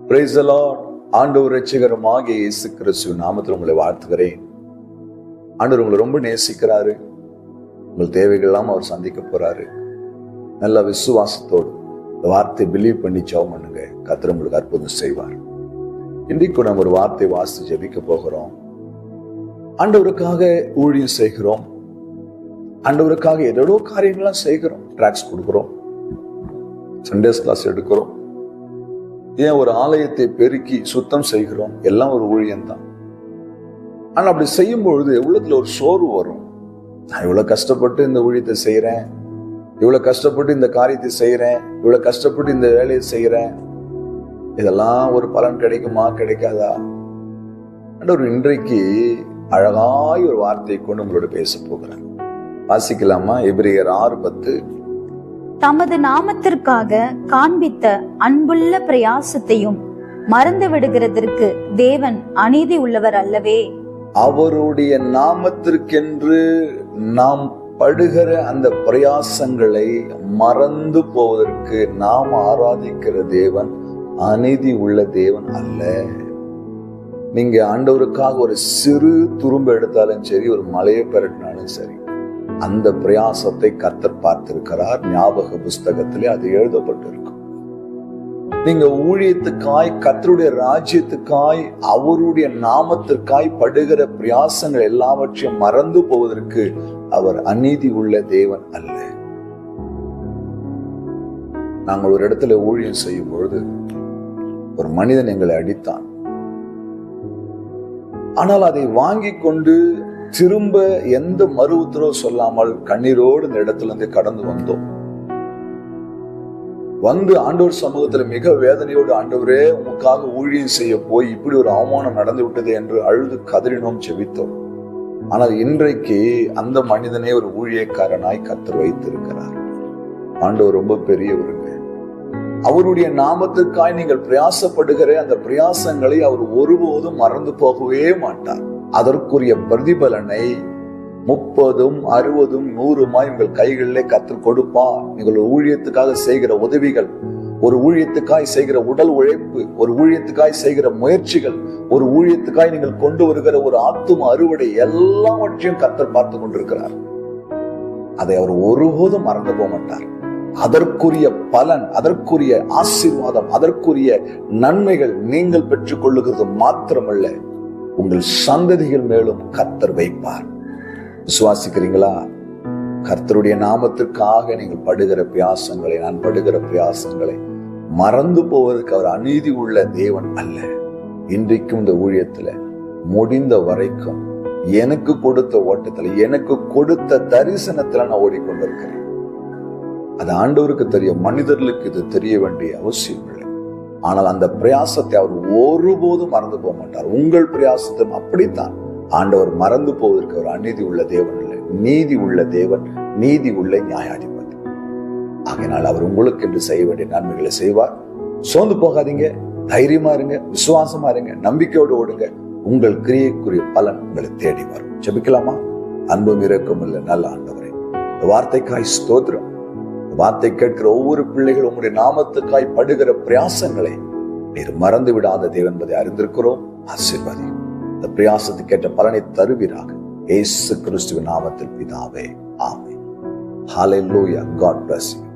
Praise the Lord. ஆண்டவர் இரட்சகருமாகிய இயேசு கிறிஸ்து நாமத்தில் உங்களை வாழ்த்துகிறேன். ஆண்டவர் உங்களை ரொம்ப நேசிக்கிறாரு. உங்கள் தேவைகள் எல்லாம் அவர் சந்திக்க போறாரு. நல்ல விசுவாசத்தோடு இந்த வார்த்தையை பிலீவ் பண்ணி ஜெபம் பண்ணுங்க. கர்த்தர் உங்களுக்கு அற்புதம் செய்வார். இன்றைக்கு நம்ம ஒரு வார்த்தை வாசித்து ஜெபிக்க போகிறோம். ஆண்டவருக்காக ஊழியம் செய்கிறோம். ஆண்டவருக்காக ஏதோ காரியங்கள்லாம் செய்கிறோம். ட்ராக்ஸ் கொடுக்கிறோம், சண்டேஸ் கிளாஸ் எடுக்கிறோம், ஏன் ஒரு ஆலயத்தை பெருக்கி சுத்தம் செய்கிறோம். எல்லாம் ஒரு ஊழியம்தான். ஆனா அப்படி செய்யும் பொழுது உள்ளத்துல ஒரு சோர்வு வரும். நான் இவ்வளவு கஷ்டப்பட்டு இந்த ஊழியத்தை செய்யறேன், இவ்வளவு கஷ்டப்பட்டு இந்த காரியத்தை செய்யறேன், இவ்வளவு கஷ்டப்பட்டு இந்த வேலையை செய்யறேன், இதெல்லாம் ஒரு பலன் கிடைக்குமா கிடைக்காதா? ஒரு இன்றைக்கு அழகாய் ஒரு வார்த்தையை கொண்டு உங்களோட பேச போகிறேன். வாசிக்கலாமா? எபிரேயர் 6:10. தமது நாமத்திற்காக காண்பித்த அன்புள்ள பிரயாசத்தையும் மறந்து விடுகிறதற்கு தேவன் அநீதி உள்ளவர் அல்லவே. அவருடைய நாமத்திற்கென்று நாம் படுகிற அந்த பிரயாசங்களை மறந்து போவதற்கு நாம் ஆராதிக்கிற தேவன் அநீதி உள்ள தேவன் அல்ல. நீங்க ஆண்டவருக்காக ஒரு சிறு துரும்பு எடுத்தாலும் சரி, ஒரு மலையை பெரட்டினாலும் சரி, அந்த பிரயாசத்தை கர்த்தர் பார்த்திருக்கிறார். ஞாபக புஸ்தகத்திலே அது எழுதப்பட்டிருக்கும். நீங்க ஊழியத்துக்காய், கர்த்தருடைய ராஜ்யத்துக்காய், அவருடைய நாமத்திற்காய் படுகிற பிரயாசங்கள் எல்லாவற்றையும் மறந்து போவதற்கு அவர் அநீதி உள்ள தேவன் அல்ல. நாங்கள் ஒரு இடத்துல ஊழியம் செய்யும் பொழுது ஒரு மனிதன் எங்களை அடித்தான். ஆனால் அதை வாங்கி கொண்டு திரும்ப எந்த மறு உத்தரவு சொல்லாமல் கண்ணீரோடு இந்த இடத்துல இருந்து கடந்து வந்தோம். வந்து ஆண்டவர் சமூகத்துல மிக வேதனையோடு, ஆண்டவரே உமக்காக ஊழியம் செய்ய போய் இப்படி ஒரு அவமானம் நடந்து விட்டது என்று அழுது கதறினோம், ஜெபித்தோம். ஆனால் இன்றைக்கு அந்த மனிதனே ஒரு ஊழியக்காரனாய் கர்த்தர் வைத்திருக்கிறார். ஆண்டவர் ரொம்ப பெரியவருங்க. அவருடைய நாமத்துக்காய் நீங்கள் பிரயாசப்படுகிற அந்த பிரயாசங்களை அவர் ஒருபோதும் மறந்து போகவே மாட்டார். அதற்குரிய பிரதிபலனை 30, 60, 100 உங்கள் கைகளிலே கர்த்தர் கொடுப்பார். நீங்கள் ஊழியத்துக்காக செய்கிற உதவிகள், ஒரு ஊழியத்துக்காய் செய்கிற உடல் உழைப்பு, ஒரு ஊழியத்துக்காய் செய்கிற முயற்சிகள், ஒரு ஊழியத்துக்காய் நீங்கள் கொண்டு வருகிற ஒரு ஆத்தும அறுவடை, எல்லாவற்றையும் கர்த்தர் பார்த்து கொண்டிருக்கிறார். அதை அவர் ஒருபோதும் மறந்து போக மாட்டார். அதற்குரிய பலன், அதற்குரிய ஆசீர்வாதம், அதற்குரிய நன்மைகள் நீங்கள் பெற்றுக் கொள்ளுகிறது மாத்திரமல்ல, உங்கள் சந்ததிகள் மேலும் கர்த்தர் வைப்பார். விசுவாசிக்கிறீங்களா? கர்த்தருடைய நாமத்திற்காக நீங்கள் படுகிற பிரயாசங்களை, நான் படுகிற பிரயாசங்களை மறந்து போவதற்கு அவர் அநீதி உள்ள தேவன் அல்ல. இன்றைக்கும் இந்த ஊழியத்துல முடிந்த வரைக்கும் எனக்கு கொடுத்த ஓட்டத்துல, எனக்கு கொடுத்த தரிசனத்துல நான் ஓடிக்கொண்டிருக்கிறேன். அது ஆண்டவருக்கு தெரியும், மனிதர்களுக்கு இது தெரிய வேண்டிய அவசியம் இல்லை. ஆனால் அந்த பிரயாசத்தை அவர் ஒருபோதும் மறந்து போக மாட்டார். உங்கள் பிரயாசத்தும் அப்படித்தான். ஆண்டவர் மறந்து போவதற்கு அவர் அநீதி உள்ள தேவன் இல்லை, நீதி உள்ள தேவன், நீதி உள்ள நியாயாதிபதி. ஆகையினால் அவர் உங்களுக்கு என்று செய்ய வேண்டிய நன்மைகளை செய்வார். சோர்ந்து போகாதீங்க, தைரியமா இருங்க, விசுவாசமா இருங்க, நம்பிக்கையோடு ஓடுங்க. உங்கள் கிரியைக்குரிய பலன் உங்களை தேடி வரும். ஜெபிக்கலாமா? அன்பும் இரக்கம் இல்ல நல்ல ஆண்டவரே, இந்த வார்த்தைக்காய் ஸ்தோத்திரம். வார்த்தை கேட்கிற ஒவ்வொரு பிள்ளைகளும் உங்களுடைய நாமத்துக்காய் படுகிற பிரயாசங்களை நீர் மறந்து விடாத தேவன் என்பதை அறிந்திருக்கிறோம். ஆசீர்வாதி. இந்த பிரயாசத்துக்கு கேட்ட பலனை தருவீராக. இயேசு கிறிஸ்துவின் நாமத்தில் பிதாவே, ஆமென். ஹல்லேலூயா. God bless you.